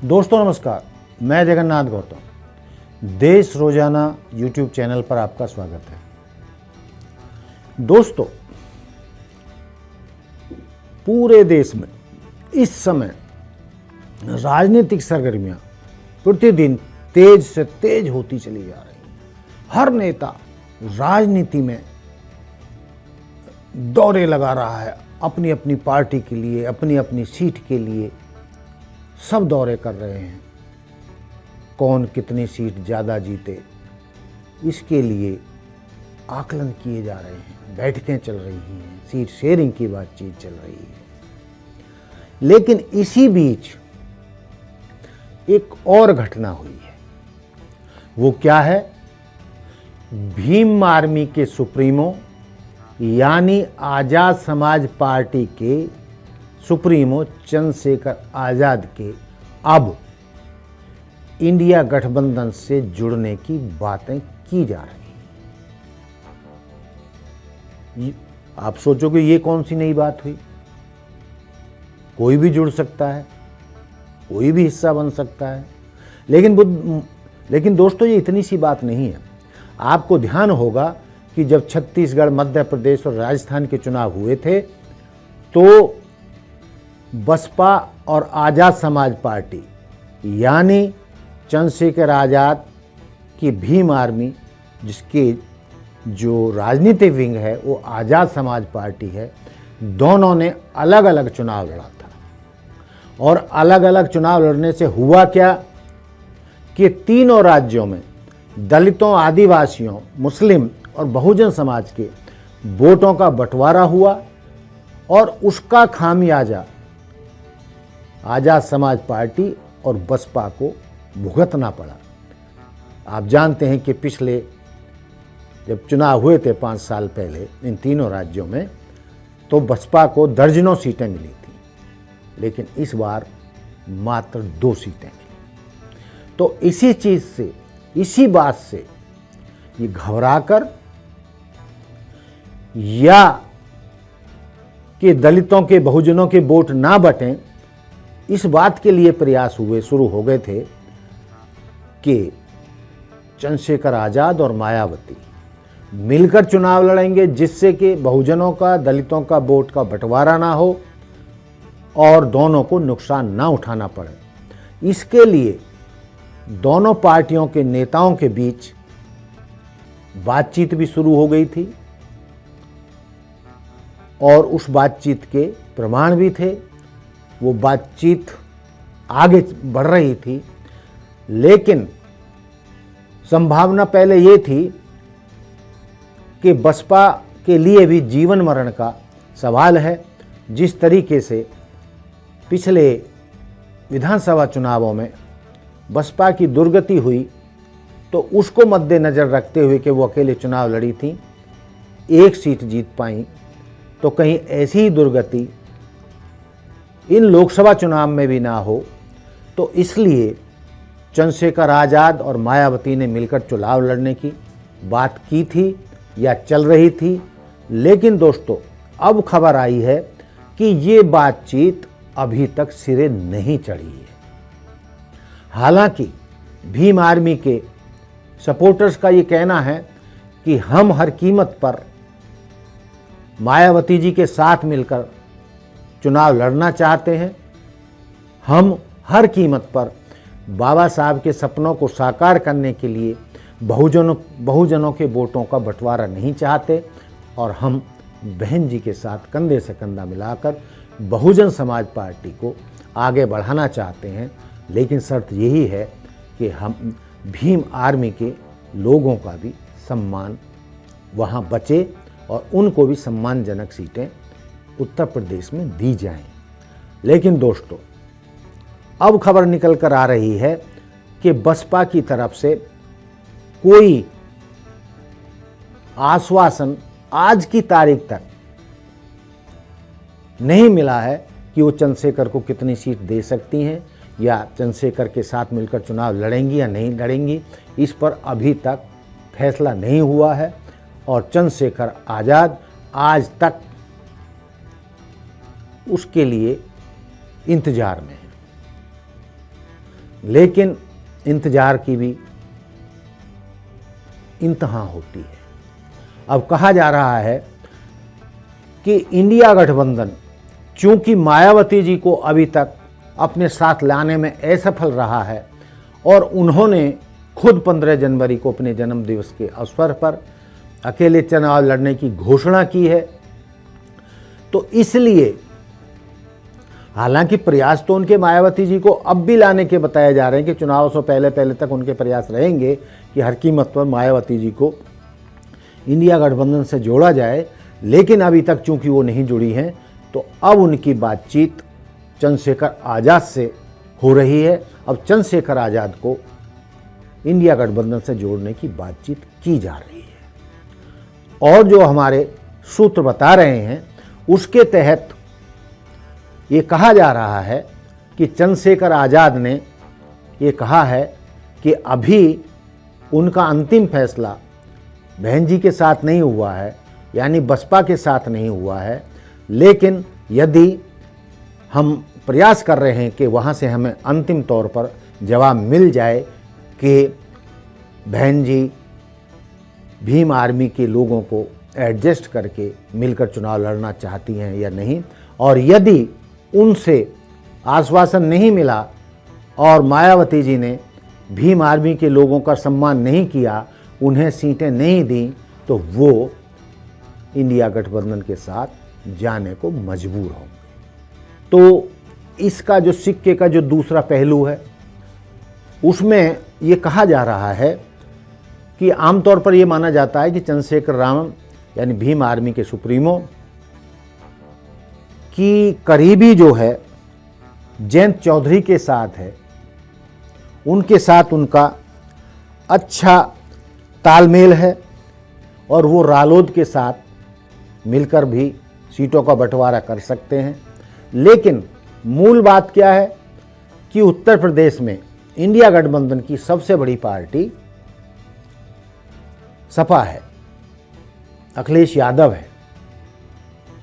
दोस्तों नमस्कार, मैं जगन्नाथ गौतम देश रोजाना YouTube चैनल पर आपका स्वागत है। दोस्तों, पूरे देश में इस समय राजनीतिक सरगर्मियां प्रतिदिन तेज से तेज होती चली जा रही हैं। हर नेता राजनीति में दौरे लगा रहा है, अपनी अपनी पार्टी के लिए, अपनी अपनी सीट के लिए सब दौरे कर रहे हैं। कौन कितनी सीट ज़्यादा जीते, इसके लिए आकलन किए जा रहे हैं, बैठकें चल रही हैं, सीट शेयरिंग की बातचीत चल रही है। लेकिन इसी बीच एक और घटना हुई है। वो क्या है? भीम आर्मी के सुप्रीमो यानी आज़ाद समाज पार्टी के सुप्रीमो चंद्रशेखर आज़ाद के अब इंडिया गठबंधन से जुड़ने की बातें की जा रही हैं। आप सोचोगे ये कौन सी नई बात हुई? कोई भी जुड़ सकता है, कोई भी हिस्सा बन सकता है। लेकिन दोस्तों, ये इतनी सी बात नहीं है। आपको ध्यान होगा कि जब छत्तीसगढ़, मध्य प्रदेश और राजस्थान के चुनाव हुए थे तो बसपा और आज़ाद समाज पार्टी यानी चंद्रशेखर आज़ाद की भीम आर्मी, जिसके जो राजनीतिक विंग है वो आज़ाद समाज पार्टी है, दोनों ने अलग अलग चुनाव लड़ा था। और अलग अलग चुनाव लड़ने से हुआ क्या कि तीनों राज्यों में दलितों, आदिवासियों, मुस्लिम और बहुजन समाज के वोटों का बंटवारा हुआ और उसका खामियाजा आज़ाद समाज पार्टी और बसपा को भुगतना पड़ा। आप जानते हैं कि पिछले जब चुनाव हुए थे 5 साल पहले इन तीनों राज्यों में, तो बसपा को दर्जनों सीटें मिली थी, लेकिन इस बार मात्र 2 सीटें मिली। तो इसी चीज़ से, इसी बात से ये घबराकर या कि दलितों के, बहुजनों के वोट ना बटें, इस बात के लिए प्रयास शुरू हो गए थे कि चंद्रशेखर आज़ाद और मायावती मिलकर चुनाव लड़ेंगे, जिससे कि बहुजनों का, दलितों का वोट का बंटवारा ना हो और दोनों को नुकसान ना उठाना पड़े। इसके लिए दोनों पार्टियों के नेताओं के बीच बातचीत भी शुरू हो गई थी और उस बातचीत के प्रमाण भी थे। वो बातचीत आगे बढ़ रही थी, लेकिन संभावना पहले ये थी कि बसपा के लिए भी जीवन मरण का सवाल है। जिस तरीके से पिछले विधानसभा चुनावों में बसपा की दुर्गति हुई, तो उसको मद्देनज़र रखते हुए कि वो अकेले चुनाव लड़ी थी, 1 सीट जीत पाई, तो कहीं ऐसी ही दुर्गति इन लोकसभा चुनाव में भी ना हो। तो इसलिए चंद्रशेखर आज़ाद और मायावती ने मिलकर चुनाव लड़ने की बात की थी या चल रही थी। लेकिन दोस्तों, अब खबर आई है कि ये बातचीत अभी तक सिरे नहीं चढ़ी है। हालांकि भीम आर्मी के सपोर्टर्स का ये कहना है कि हम हर कीमत पर मायावती जी के साथ मिलकर चुनाव लड़ना चाहते हैं। हम हर कीमत पर बाबा साहब के सपनों को साकार करने के लिए बहुजनों के वोटों का बंटवारा नहीं चाहते और हम बहन जी के साथ कंधे से कंधा मिलाकर बहुजन समाज पार्टी को आगे बढ़ाना चाहते हैं। लेकिन शर्त यही है कि हम भीम आर्मी के लोगों का भी सम्मान वहाँ बचे और उनको भी सम्मानजनक सीटें उत्तर प्रदेश में दी जाएं। लेकिन दोस्तों, अब खबर निकल कर आ रही है कि बसपा की तरफ से कोई आश्वासन आज की तारीख तक नहीं मिला है कि वो चंद्रशेखर को कितनी सीट दे सकती हैं या चंद्रशेखर के साथ मिलकर चुनाव लड़ेंगी या नहीं लड़ेंगी। इस पर अभी तक फैसला नहीं हुआ है और चंद्रशेखर आज़ाद आज तक उसके लिए इंतजार में है। लेकिन इंतजार की भी इंतहा होती है। अब कहा जा रहा है कि इंडिया गठबंधन चूंकि मायावती जी को अभी तक अपने साथ लाने में असफल रहा है और उन्होंने खुद 15 जनवरी को अपने जन्मदिवस के अवसर पर अकेले चुनाव लड़ने की घोषणा की है, तो इसलिए हालांकि प्रयास तो उनके मायावती जी को अब भी लाने के बताए जा रहे हैं कि चुनाव से पहले पहले तक उनके प्रयास रहेंगे कि हर कीमत पर मायावती जी को इंडिया गठबंधन से जोड़ा जाए, लेकिन अभी तक चूंकि वो नहीं जुड़ी हैं तो अब उनकी बातचीत चंद्रशेखर आज़ाद से हो रही है। अब चंद्रशेखर आज़ाद को इंडिया गठबंधन से जोड़ने की बातचीत की जा रही है और जो हमारे सूत्र बता रहे हैं उसके तहत ये कहा जा रहा है कि चंद्रशेखर आज़ाद ने ये कहा है कि अभी उनका अंतिम फैसला बहन जी के साथ नहीं हुआ है, यानी बसपा के साथ नहीं हुआ है, लेकिन यदि हम प्रयास कर रहे हैं कि वहाँ से हमें अंतिम तौर पर जवाब मिल जाए कि बहन जी भीम आर्मी के लोगों को एडजस्ट करके मिलकर चुनाव लड़ना चाहती हैं या नहीं, और यदि उनसे आश्वासन नहीं मिला और मायावती जी ने भीम आर्मी के लोगों का सम्मान नहीं किया, उन्हें सीटें नहीं दी, तो वो इंडिया गठबंधन के साथ जाने को मजबूर होंगे। तो इसका जो सिक्के का जो दूसरा पहलू है उसमें ये कहा जा रहा है कि आमतौर पर ये माना जाता है कि चंद्रशेखर रावण यानी भीम आर्मी के सुप्रीमो की करीबी जो है जयंत चौधरी के साथ है, उनके साथ उनका अच्छा तालमेल है और वो रालोद के साथ मिलकर भी सीटों का बंटवारा कर सकते हैं। लेकिन मूल बात क्या है कि उत्तर प्रदेश में इंडिया गठबंधन की सबसे बड़ी पार्टी सपा है, अखिलेश यादव है,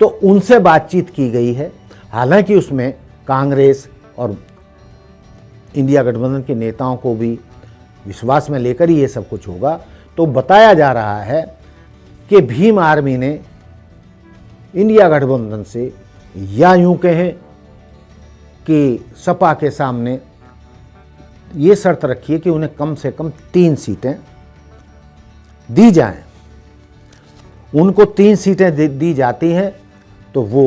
तो उनसे बातचीत की गई है। हालांकि उसमें कांग्रेस और इंडिया गठबंधन के नेताओं को भी विश्वास में लेकर ही ये सब कुछ होगा। तो बताया जा रहा है कि भीम आर्मी ने इंडिया गठबंधन से, या यूं कहें कि सपा के सामने ये शर्त रखी है कि उन्हें कम से कम 3 सीटें दी जाएं। उनको 3 सीटें दी जाती हैं तो वो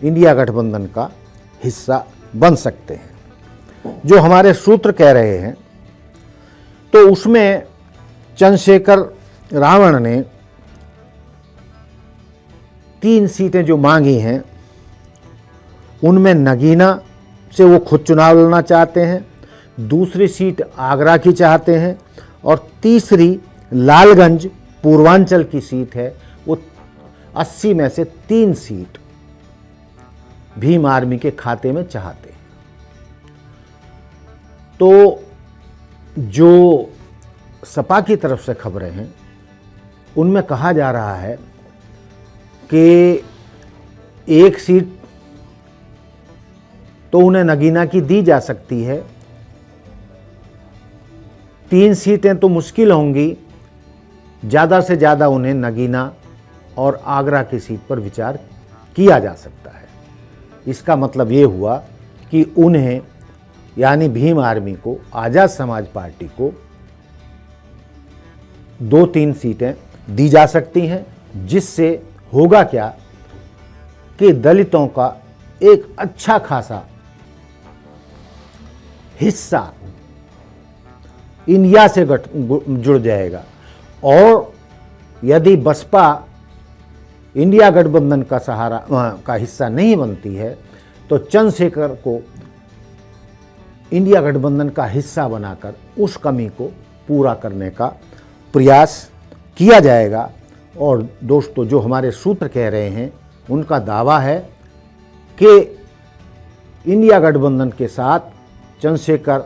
इंडिया गठबंधन का हिस्सा बन सकते हैं। जो हमारे सूत्र कह रहे हैं तो उसमें चंद्रशेखर रावण ने 3 सीटें जो मांगी हैं उनमें नगीना से वो खुद चुनाव लड़ना चाहते हैं, दूसरी सीट आगरा की चाहते हैं और तीसरी लालगंज पूर्वांचल की सीट है। वो 80 में से 3 सीट भीम आर्मी के खाते में चाहते हैं। तो जो सपा की तरफ से खबरें हैं उनमें कहा जा रहा है कि 1 सीट तो उन्हें नगीना की दी जा सकती है, 3 सीटें तो मुश्किल होंगी, ज़्यादा से ज़्यादा उन्हें नगीना और आगरा की सीट पर विचार किया जा सकता है। इसका मतलब ये हुआ कि उन्हें यानी भीम आर्मी को, आज़ाद समाज पार्टी को 2-3 सीटें दी जा सकती हैं, जिससे होगा क्या कि दलितों का एक अच्छा खासा हिस्सा इंडिया से जुड़ जाएगा। और यदि बसपा इंडिया गठबंधन का सहारा का हिस्सा नहीं बनती है तो चंद्रशेखर को इंडिया गठबंधन का हिस्सा बनाकर उस कमी को पूरा करने का प्रयास किया जाएगा। और दोस्तों, जो हमारे सूत्र कह रहे हैं उनका दावा है कि इंडिया गठबंधन के साथ चंद्रशेखर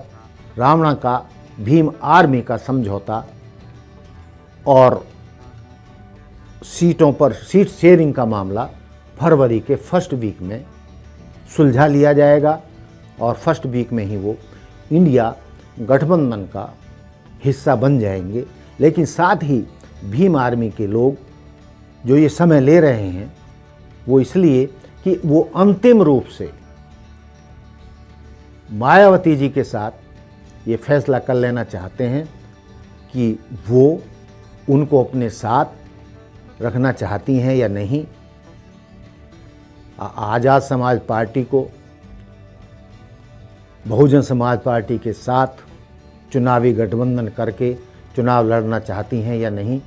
रावण का भीम आर्मी का समझौता और सीटों पर सीट शेयरिंग का मामला फरवरी के 1st वीक में सुलझा लिया जाएगा और 1st वीक में ही वो इंडिया गठबंधन का हिस्सा बन जाएंगे। लेकिन साथ ही भीम आर्मी के लोग जो ये समय ले रहे हैं वो इसलिए कि वो अंतिम रूप से मायावती जी के साथ ये फैसला कर लेना चाहते हैं कि वो उनको अपने साथ रखना चाहती हैं या नहीं। आज़ाद समाज पार्टी को बहुजन समाज पार्टी के साथ चुनावी गठबंधन करके चुनाव लड़ना चाहती हैं या नहीं,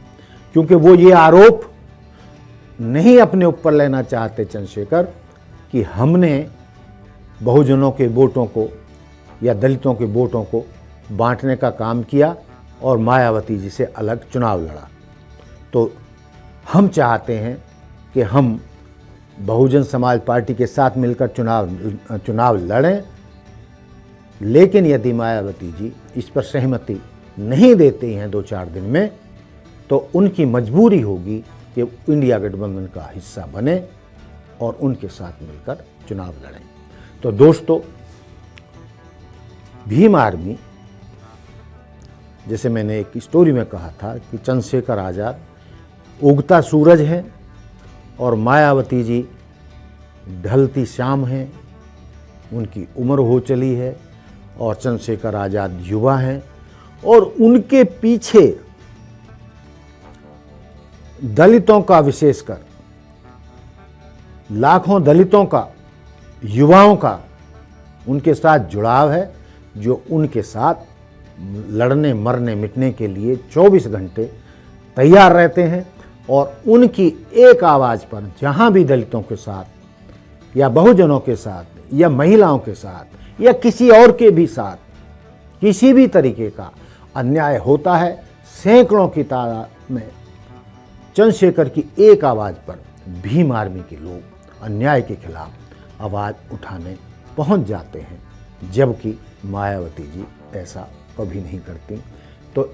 क्योंकि वो ये आरोप नहीं अपने ऊपर लेना चाहते चंद्रशेखर कि हमने बहुजनों के वोटों को या दलितों के वोटों को बांटने का काम किया और मायावती जी से अलग चुनाव लड़ा। तो हम चाहते हैं कि हम बहुजन समाज पार्टी के साथ मिलकर चुनाव लड़ें, लेकिन यदि मायावती जी इस पर सहमति नहीं देते हैं 2-4 दिन में, तो उनकी मजबूरी होगी कि इंडिया गठबंधन का हिस्सा बने और उनके साथ मिलकर चुनाव लड़ें। तो दोस्तों, भीम आर्मी, जैसे मैंने एक स्टोरी में कहा था कि चंद्रशेखर आज़ाद उगता सूरज है और मायावती जी ढलती शाम है। उनकी उम्र हो चली है और चंद्रशेखर आज़ाद युवा हैं और उनके पीछे दलितों का, विशेषकर लाखों दलितों का, युवाओं का उनके साथ जुड़ाव है, जो उनके साथ लड़ने मरने मिटने के लिए 24 घंटे तैयार रहते हैं। और उनकी एक आवाज़ पर जहां भी दलितों के साथ या बहुजनों के साथ या महिलाओं के साथ या किसी और के भी साथ किसी भी तरीके का अन्याय होता है, सैकड़ों की तादाद में चंद्रशेखर की एक आवाज़ पर भीम आर्मी के लोग अन्याय के खिलाफ आवाज़ उठाने पहुंच जाते हैं, जबकि मायावती जी ऐसा कभी नहीं करती। तो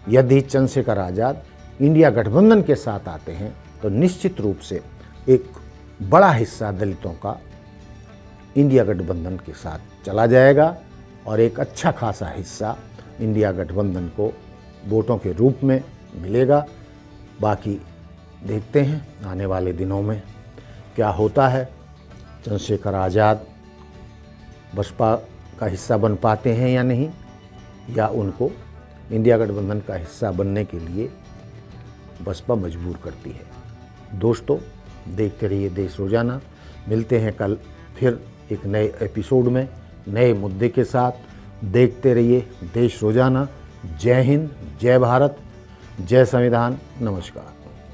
यदि चंद्रशेखर आज़ाद इंडिया गठबंधन के साथ आते हैं तो निश्चित रूप से एक बड़ा हिस्सा दलितों का इंडिया गठबंधन के साथ चला जाएगा और एक अच्छा खासा हिस्सा इंडिया गठबंधन को वोटों के रूप में मिलेगा। बाकी देखते हैं आने वाले दिनों में क्या होता है। चंद्रशेखर आज़ाद बसपा का हिस्सा बन पाते हैं या नहीं, या उनको इंडिया गठबंधन का हिस्सा बनने के लिए बसपा मजबूर करती है। दोस्तों, देखते रहिए देश रोजाना। मिलते हैं कल फिर एक नए एपिसोड में नए मुद्दे के साथ। देखते रहिए देश रोजाना। जय हिंद, जय भारत, जय संविधान। नमस्कार।